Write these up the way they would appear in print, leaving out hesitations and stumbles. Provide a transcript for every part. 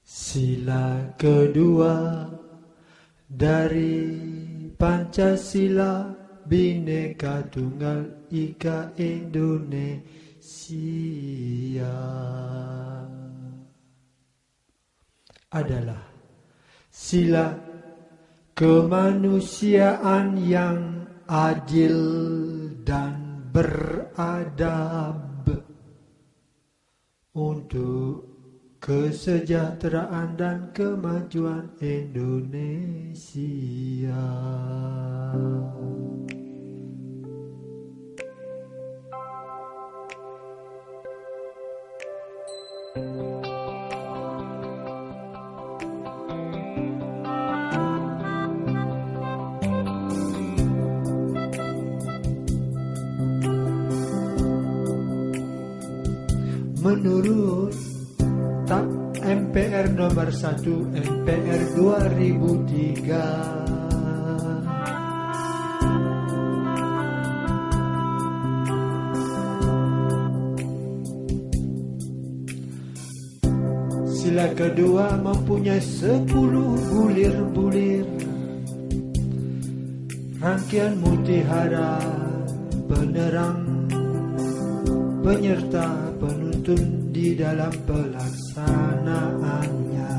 Sila kedua dari Pancasila, Bhinneka Tunggal Ika Indonesia, adalah sila kemanusiaan yang adil dan beradab untuk kesejahteraan dan kemajuan Indonesia. Menurut TAP MPR nomor 1 MPR 2003, sila kedua mempunyai 10 bulir-bulir, rangkaian mutiara, penerang, penyerta, penuntun di dalam pelaksanaannya.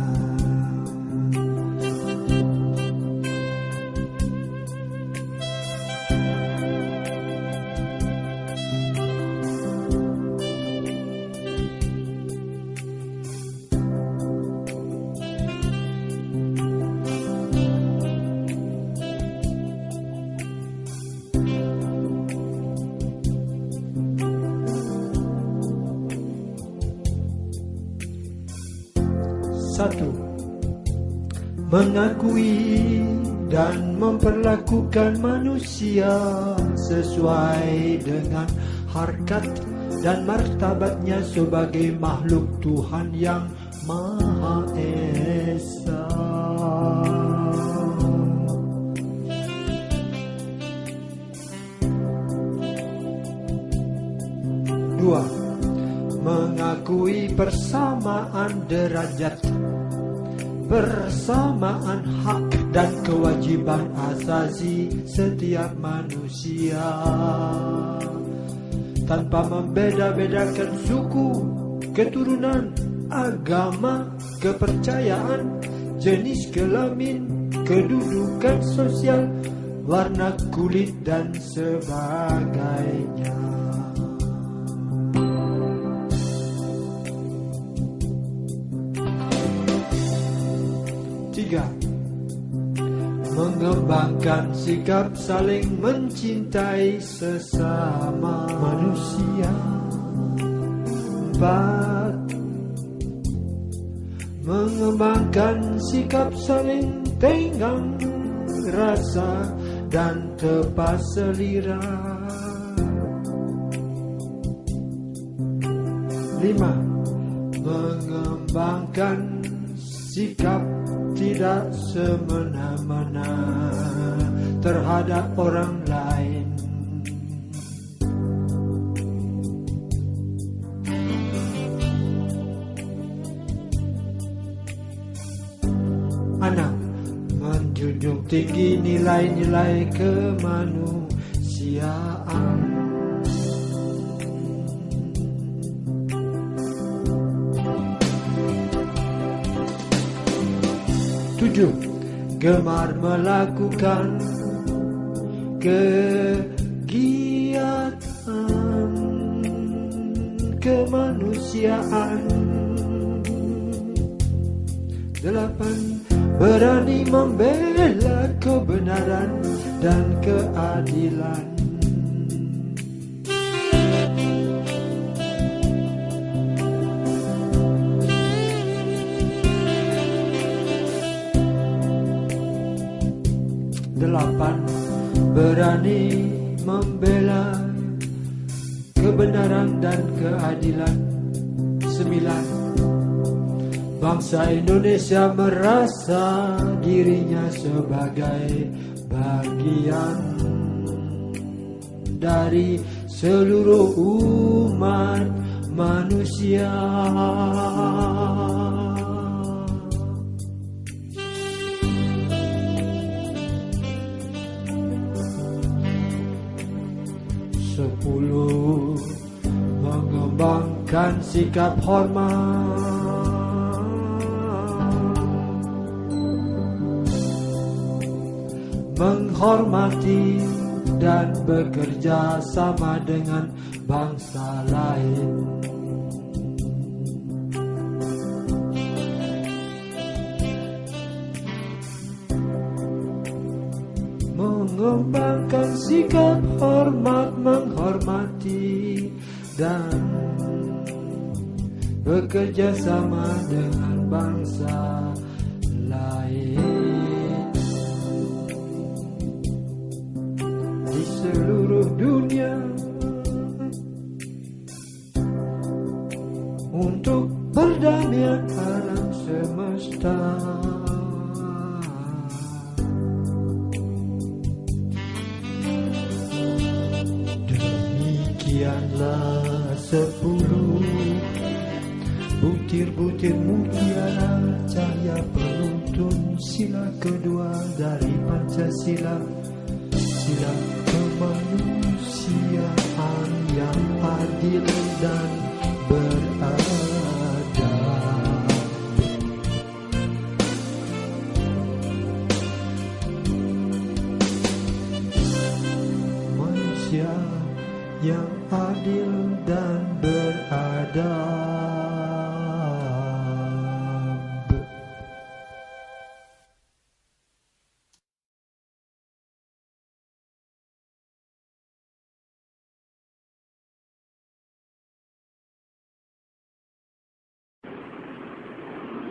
Satu, mengakui dan memperlakukan manusia sesuai dengan harkat dan martabatnya sebagai makhluk Tuhan yang Maha Esa. Dua, mengakui persamaan derajat, persamaan hak dan kewajiban asasi setiap manusia tanpa membeda-bedakan suku, keturunan, agama, kepercayaan, jenis kelamin, kedudukan sosial, warna kulit dan sebagainya. Tiga, mengembangkan sikap saling mencintai sesama manusia. Empat, mengembangkan sikap saling tenggang rasa dan tepat selera. Lima, mengembangkan sikap tidak semena-mena terhadap orang lain. Enam, menjunjung tinggi nilai-nilai kemanusiaan. Tujuh, gemar melakukan kegiatan kemanusiaan. Delapan, berani membela kebenaran dan keadilan. Delapan, berani membela kebenaran dan keadilan. Sembilan, bangsa Indonesia merasa dirinya sebagai bagian dari seluruh umat manusia. mengembangkan sikap hormat, menghormati dan bekerja sama dengan bangsa lain. Mengembangkan sikap hormat, menghormati dan bekerja sama dengan bangsa lain di seluruh dunia untuk perdamaian alam semesta. Demikianlah 10 butir-butir mutiara cahaya penuntun sila kedua dari Pancasila, sila kemanusiaan yang adil dan beradab. Manusia yang adil dan beradab.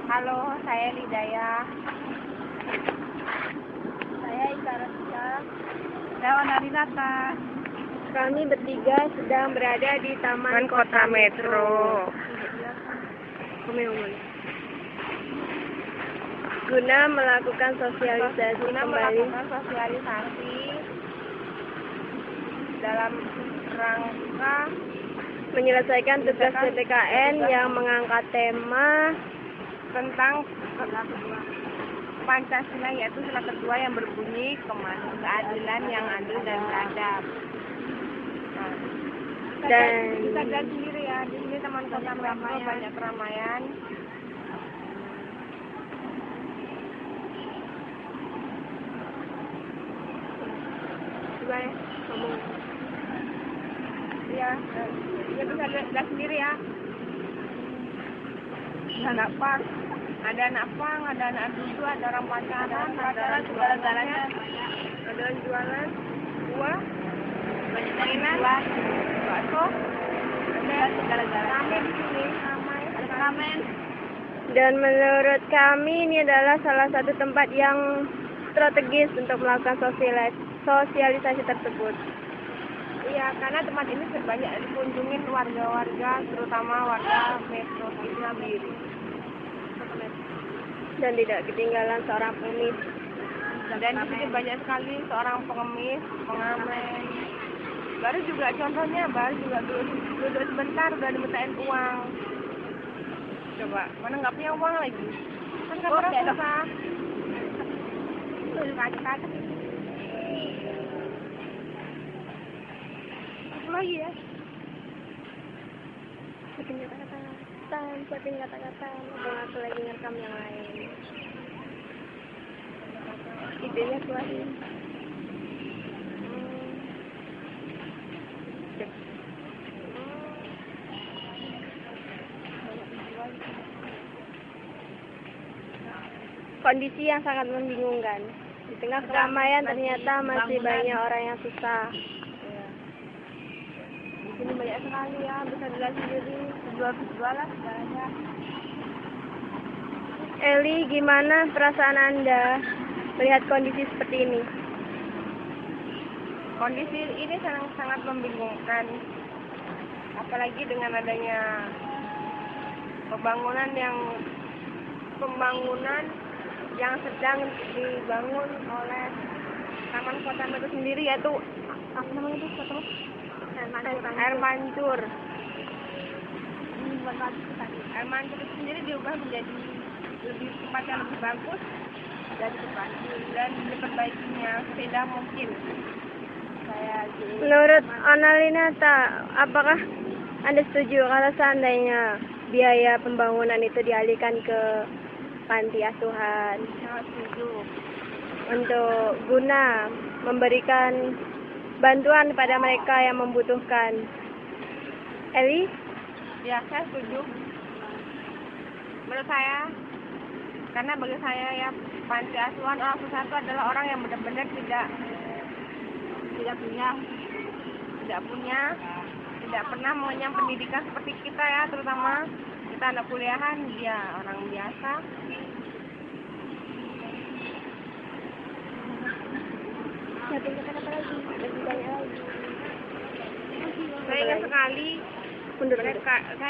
Halo, saya Lidaya. Saya Ika Rasya. Saya Wanarinata. Kami bertiga sedang berada di Taman Kota Metro. Guna melakukan sosialisasi dalam rangka menyelesaikan tugas PPKN yang mengangkat tema tentang Pancasila, yaitu sila kedua yang berbunyi keadilan yang adil dan beradab. Dan kita lihat sendiri ya, di sini Taman Kota Metro banyak keramaian. Coba ya, ngomong. Iya, ya bisa lihat sendiri ya. Anak pang, ada anak pang, ada anak dudu, ada orang pacaran, ada segala-galanya, ada yang jualan buah, mainan, bakso, ada segala-galanya di sini, ada ramen. Dan menurut kami ini adalah salah satu tempat yang strategis untuk melakukan sosialisasi tersebut. Iya, karena tempat ini banyak dikunjungin warga-warga, terutama warga Metro Islamiri. Dan tidak ketinggalan seorang pengemis. Dan di sini banyak sekali seorang pengemis, pengamen. Baru juga contohnya, duduk sebentar udah dimintain uang. Coba, mana nggak punya uang lagi? Kan kamera susah. Kaca-kaca. Lagi ya, bikin kata-kata, atau aku lagi ngerekam yang lain. Idenya keluarin. Kondisi yang sangat membingungkan. Di tengah keramaian ternyata masih banyak orang yang susah. Ini banyak sekali ya, bisa dilihat sendiri, jual-jualan segalanya. Eli, gimana perasaan Anda melihat kondisi seperti ini? Kondisi ini sangat membingungkan, apalagi dengan adanya pembangunan yang sedang dibangun oleh Taman Kota Metro sendiri, yaitu apa namanya itu? Air mancur. Air mancur itu sendiri diubah menjadi lebih tempat yang lebih bagus dan diperbaikinya sepeda mungkin. Menurut Analinata, apakah Anda setuju kalau seandainya biaya pembangunan itu dialihkan ke panti asuhan Sangat setuju. untuk guna memberikan bantuan pada mereka yang membutuhkan? Eli? Ya, saya setuju. Menurut saya, karena bagi saya ya panti asuhan orang susah itu adalah orang yang benar-benar tidak punya, tidak pernah mengenyam pendidikan seperti kita ya, terutama kita anak kuliahan, dia orang biasa. Saya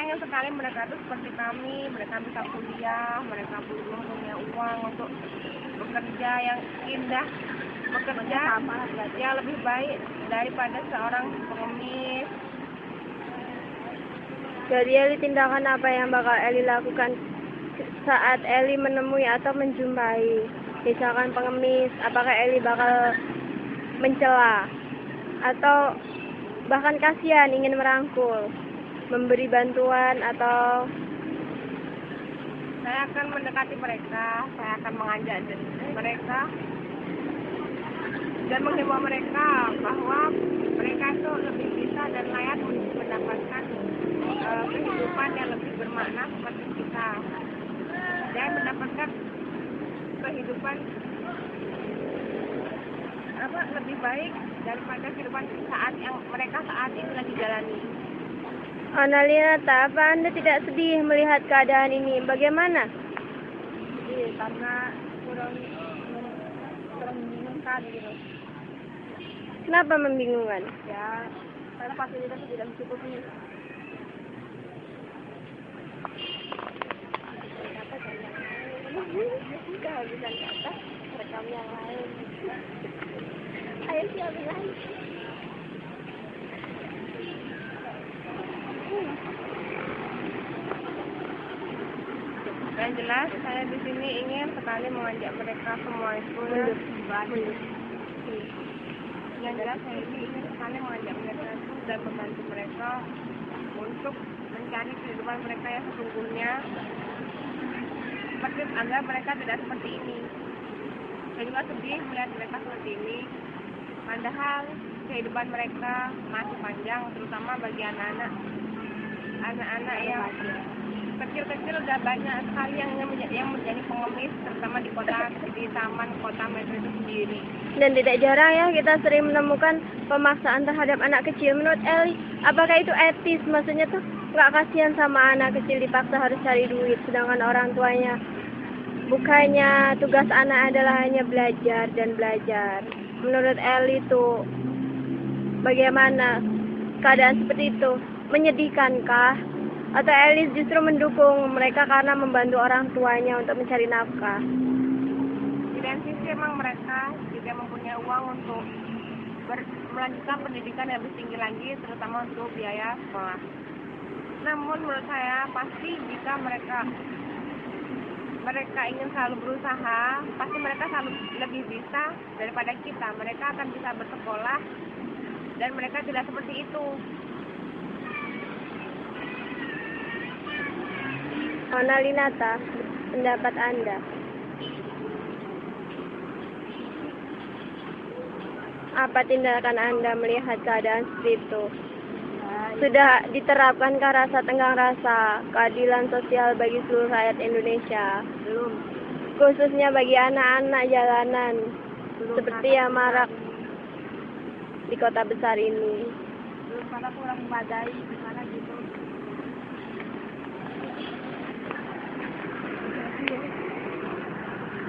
ingin sekali mereka itu seperti kami, mereka bisa kuliah, mereka belum punya uang untuk bekerja yang indah, bekerja yang lebih baik daripada seorang pengemis. Jadi Eli, tindakan apa yang bakal Eli lakukan saat Eli menemui atau menjumpai misalkan pengemis? Apakah Eli bakal mencela atau bahkan kasihan ingin merangkul, memberi bantuan, atau Saya akan mendekati mereka, saya akan mengajak mereka dan menghimbau mereka bahwa mereka itu lebih bisa dan layak mendapatkan kehidupan yang lebih bermakna seperti kita, dan mendapatkan kehidupan lebih baik daripada kehidupan saat yang mereka saat ini lagi jalani. Analinata, apa Anda tidak sedih melihat keadaan ini? Bagaimana? Jadi karena kurang membingungkan gitu. Kenapa membingungkan? Ya, karena fasilitas tidak mencukupi. Kehabisan kata, rekam yang lain. Ayo siapin lagi. Yang jelas, saya di sini ingin sekali mengajak mereka semua itu ya. Yang jelas, saya ini ingin sekali mengajak mereka itu dan membantu mereka untuk mencari kehidupan mereka yang sesungguhnya, seperti agar mereka tidak seperti ini. Saya juga sedih melihat mereka seperti ini, padahal kehidupan mereka masih panjang, terutama bagi anak-anak yang kecil-kecil udah banyak sekali yang menjadi pengemis, terutama di taman kota metro itu sendiri. Dan tidak jarang ya kita sering menemukan pemaksaan terhadap anak kecil. Menurut Eli, apakah itu etis? Maksudnya tuh nggak kasihan sama anak kecil dipaksa harus cari duit, sedangkan orang tuanya bukannya tugas anak adalah hanya belajar dan belajar. Menurut Eli tuh bagaimana keadaan seperti itu? Menyedihkankah? Atau Eli justru mendukung mereka karena membantu orang tuanya untuk mencari nafkah? Di lain sisi emang mereka juga mempunyai uang untuk melanjutkan pendidikan yang lebih tinggi lagi, terutama untuk biaya sekolah. Namun menurut saya pasti jika mereka ingin selalu berusaha, pasti mereka selalu lebih bisa daripada kita. Mereka akan bisa bersekolah dan mereka tidak seperti itu. Analinata, pendapat Anda? Apa tindakan Anda melihat keadaan seperti itu? Sudah diterapkankah rasa tenggang rasa keadilan sosial bagi seluruh rakyat Indonesia? Belum. Khususnya bagi anak-anak jalanan, seperti yang marak di kota besar ini. Belum, karena kurang memadai di sana gitu.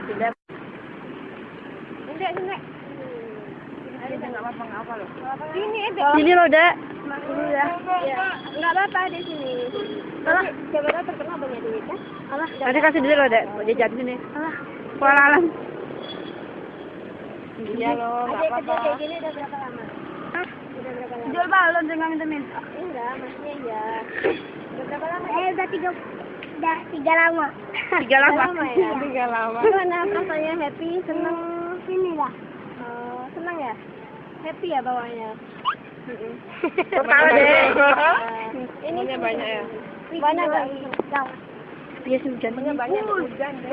Tidak. Enggak. Ini enggak apa-apa loh. Sini ada. Sini loh, Dek. Sini dah. Ya, enggak apa-apa di sini. Alah, coba dah terkenal banyak duit kan? Alah, tadi kasih dulu loh, Dek. Mau jajan sini. Alah, Kuala Alam. iya loh, enggak apa-apa. Kayak gini udah berapa lama? Hah? Udah berapa lama? Jual balon jangan minta-minta. Enggak, maksudnya ya. Udah berapa lama? Udah 3 lama. 3 lama. Ya? 3 lama. Gimana rasanya? Happy, seneng? Sini lah. Seneng ya? Happy ya bawanya? Pertama deh. Ini banyak ya. banyak nggak? Iya sih hujan. Banyak hujan deh.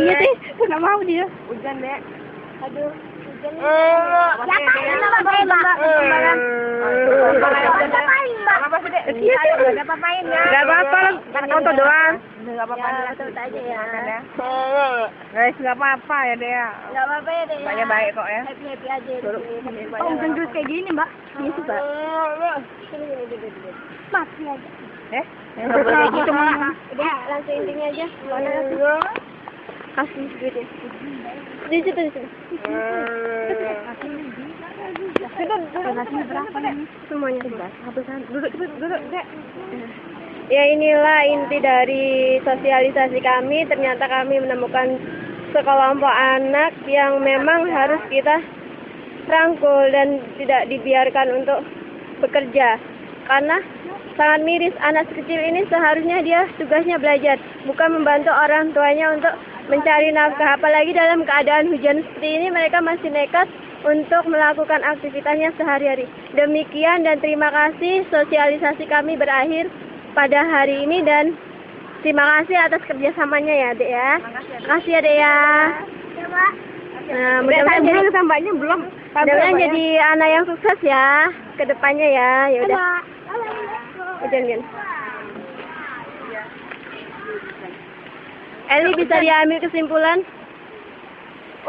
Iya deh, nggak mau dia. Hujan deh. Aduh, hujan. Apa sih dek? Nggak apa-apain ya. Nggak apa-apa, nonton doang. Nggak apa-apa. Ya, tuh aja ya. Guys, nggak apa-apa ya deh ya. Nggak apa-apa ya deh. Banyak baik kok ya. Happy aja. Oh, gendut kayak gini mbak. Iya sih mbak. Mati aja. Nggak boleh kayak gitu malah. Udah, langsung intinya aja. Kasih duitnya. Di situ, di situ. Nasinya berapa nih? Semuanya. Habisan. Duduk, dek. Ya inilah inti dari sosialisasi kami. Ternyata kami menemukan sekelompok anak yang memang harus kita rangkul dan tidak dibiarkan untuk bekerja. Karena sangat miris, anak kecil ini seharusnya dia tugasnya belajar, bukan membantu orang tuanya untuk mencari nafkah. Apalagi dalam keadaan hujan seperti ini, mereka masih nekat untuk melakukan aktivitasnya sehari-hari. Demikian dan terima kasih, sosialisasi kami berakhir pada hari ini dan terima kasih atas kerjasamanya ya dek ya. Terima kasih ya dek ya. Nah, mudah-mudahan jadi anak yang sukses ya ke depannya ya. Ya udah. Hujan. Eli bisa diambil kesimpulan?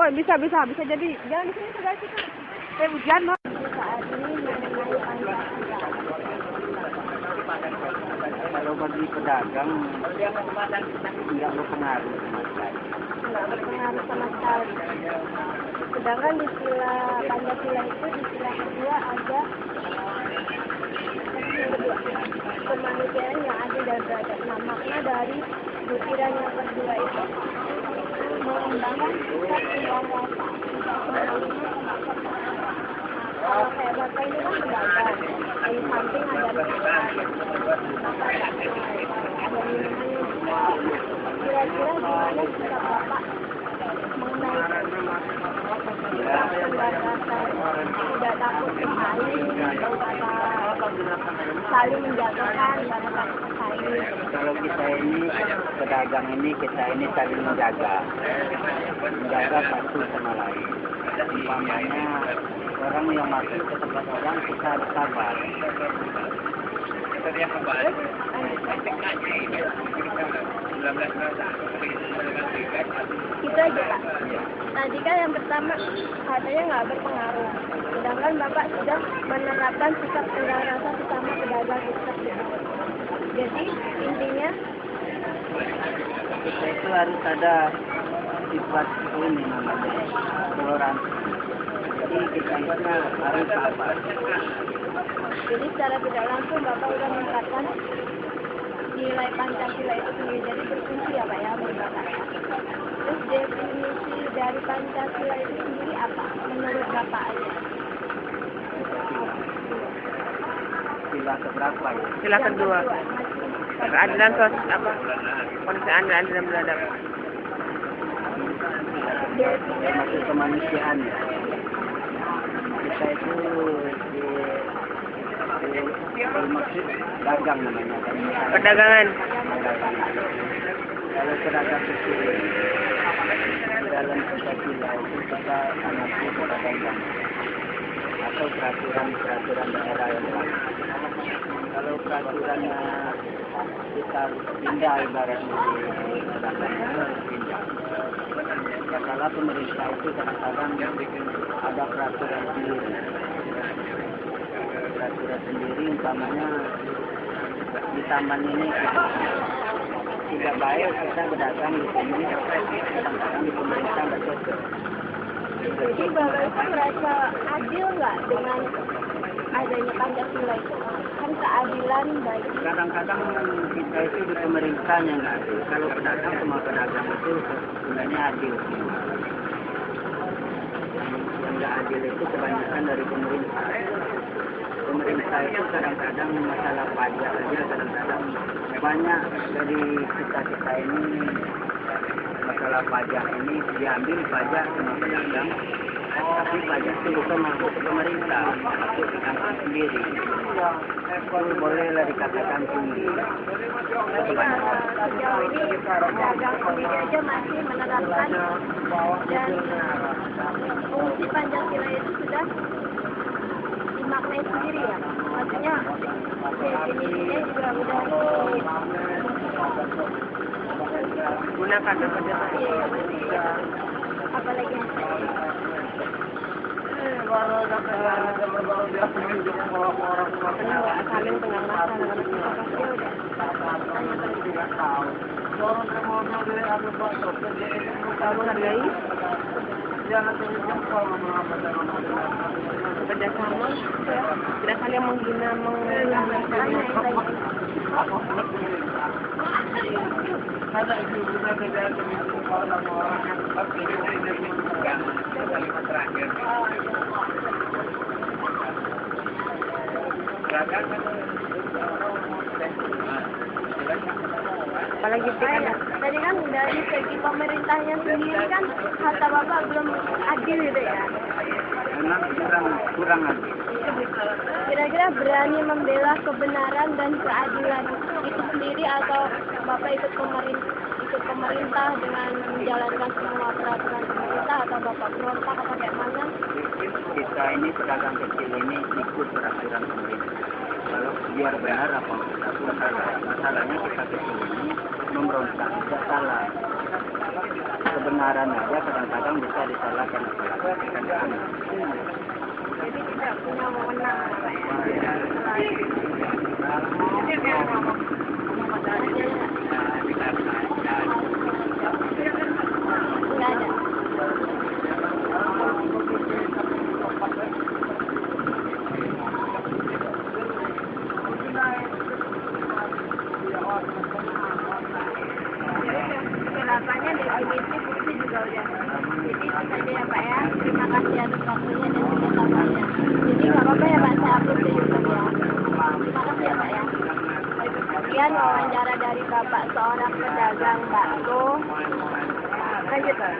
Oh, bisa jadi. Jangan di sini guys. Hujan loh. Kalau bagi pedagang tidak berpengaruh sama sekali. Nggak berpengaruh sama sekali. Sedangkan di sila Pancasila itu di sila kedua ada kemanusiaan yang adil dan beradab. Nah, makna dari butiran yang kedua itu mengembangkan sifat yang rasa. Kalau kayak bapak ini kan pedagang, di samping ada kira-kira gimana sikap bapak mengenai tidak takut bersaing atau saling menjatuhkan pada pesaing. Kalau kita ini pedagang ini kita ini saling menjaga satu sama lain. Umpamanya orang yang masuk ke tempat orang kita harus sabar. Itu aja Pak. Tadi kan yang pertama katanya nggak berpengaruh. Sedangkan Bapak sudah menerapkan sikap tenggang rasa sesama pedagang tersebut. Jadi intinya Kita itu harus ada sifat ini namanya toleransi. Jadi kita itu harus sabar. jadi secara tidak langsung Bapak sudah menerapkan nilai Pancasila itu sendiri. Jadi berfungsi ya Pak ya menurut Bapak. Terus definisi dari Pancasila itu sendiri apa menurut Bapak aja? Sila keberapa ya? Sila kedua. Keadilan sosial apa? Kondisi adil dan beradab. Termasuk kemanusiaan ya. Kita itu bermaksud dagang namanya. Perdagangan. Kalau pedagang kecil dalam Pancasila itu kita anggap pedagang atau peraturan daerah yang lain. Kalau peraturannya kita pindah ibaratnya di pedagang pindah. Kalau pemerintah itu kadang-kadang ada peraturan sendiri. Peraturan sendiri umpamanya di taman ini tidak baik kita berdagang di sini, kadang-kadang di pemerintah nggak cocok. Jadi Bapak itu merasa adil nggak dengan adanya Pancasila itu? Kan keadilan bagi Kadang-kadang kita itu di pemerintahnya nggak adil. Kalau pedagang sama pedagang itu sebenarnya adil. Yang nggak adil itu kebanyakan dari pemerintah. Pemerintah itu kadang-kadang masalah pajak aja, kadang-kadang banyak dari kita ini masalah pajak ini diambil pajak sama pedagang, Tapi Pancasila bukan masuk ke pemerintah, masuk ke kampung sendiri. Itu bolehlah dikatakan tinggi. Sejauh ini pedagang sendiri aja masih menerapkan dan fungsi Pancasila itu sudah dimaknai sendiri ya. Maksudnya definisinya juga udah Gunakan kepada apalagi saling tengah masa menghargai kerjasama, tidak saling menghina apalagi tadi kan dari segi pemerintahnya sendiri kan kata Bapak belum adil gitu ya. Memang kurang adil. Kira-kira berani membela kebenaran dan keadilan itu sendiri atau Bapak ikut pemerintah dengan menjalankan semua peraturan pemerintah atau Bapak berontak atau kayak mana? Kita ini pedagang kecil ini ikut peraturan pemerintah. Kalau biar benar apa enggak salah. Masalahnya kita kecil ini memberontak tidak salah. Kebenaran aja kadang-kadang bisa disalahkan. Jadi tidak punya wewenang Pak ya. Tidak ada. Kelapannya definisi fungsi juga udah. Jadi itu saja ya Pak ya. Terima kasih atas waktunya dan juga sabarnya. Jadi nggak apa-apa ya Pak, saya upload ke YouTube ya. Terima kasih ya Pak ya. Sekian wawancara dari Bapak seorang pedagang bakso. Lanjut Pak.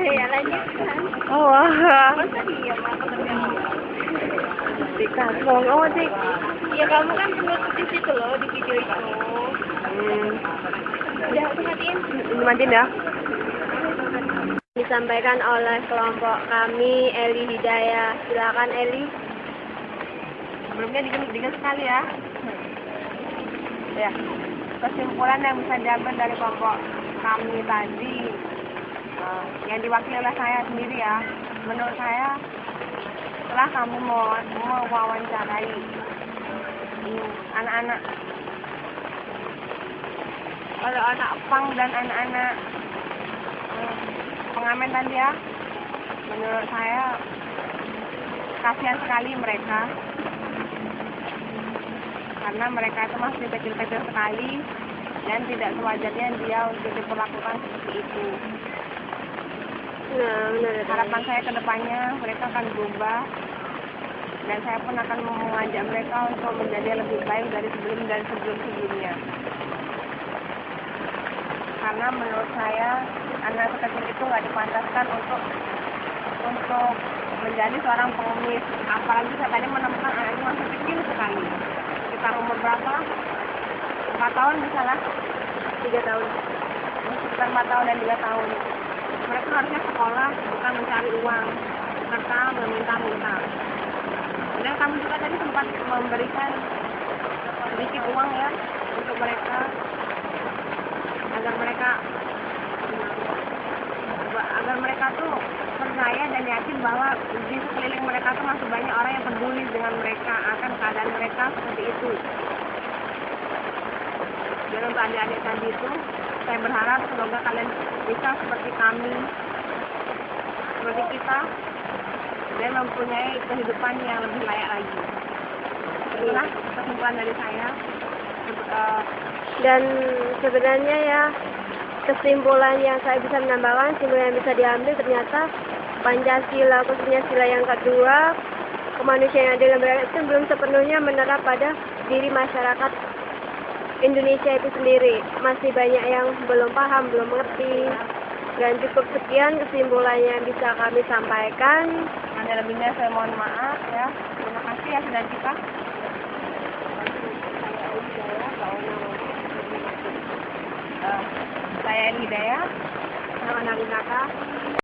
Ya lanjutkan. oh wah Masa iya Pak? di kantong oh dik Ya kamu kan penutup di situ loh di video itu. Udah perhatiin? dimatiin ya. Disampaikan oleh kelompok kami Eli Hidayah. Silakan Eli. Sebelumnya dingin sekali ya. Ya, kesimpulan yang bisa diambil dari kelompok kami tadi yang diwakili oleh saya sendiri ya. Menurut saya setelah kami mau mewawancarai anak-anak, kalau anak pang dan anak-anak pengamen tadi ya, menurut saya kasihan sekali mereka karena mereka itu masih kecil-kecil sekali dan tidak sewajarnya dia untuk diperlakukan seperti itu. Nah, benar. Harapan saya ke depannya mereka akan berubah dan saya pun akan mengajak mereka untuk menjadi lebih baik dari sebelumnya. Karena menurut saya anak kecil itu nggak dipantaskan untuk menjadi seorang pengemis. Apalagi saya tadi menemukan anak itu masih kecil sekali. Sekitar umur berapa? 4 tahun misalnya? 3 tahun. Sekitar 4 tahun dan 3 tahun. Mereka harusnya sekolah, bukan mencari uang, serta meminta-minta. Dan kami juga tadi sempat memberikan sedikit uang ya untuk mereka agar mereka tuh percaya dan yakin bahwa di sekeliling mereka tuh masih banyak orang yang peduli dengan mereka akan keadaan mereka seperti itu. Dan untuk adik-adik tadi itu, saya berharap semoga kalian bisa seperti kami, seperti kita, dan mempunyai kehidupan yang lebih layak lagi. Itulah kesimpulan dari saya. Dan sebenarnya ya, kesimpulan yang saya bisa menambahkan, kesimpulan yang bisa diambil ternyata Pancasila, khususnya sila yang kedua, kemanusiaan yang adil dan beradab itu belum sepenuhnya menerap pada diri masyarakat Indonesia itu sendiri. Masih banyak yang belum paham, belum mengerti. Dan cukup sekian kesimpulannya yang bisa kami sampaikan. Ada lebihnya saya mohon maaf ya. Terima kasih ya sudah kita. Saya Hidayah. Anak-anak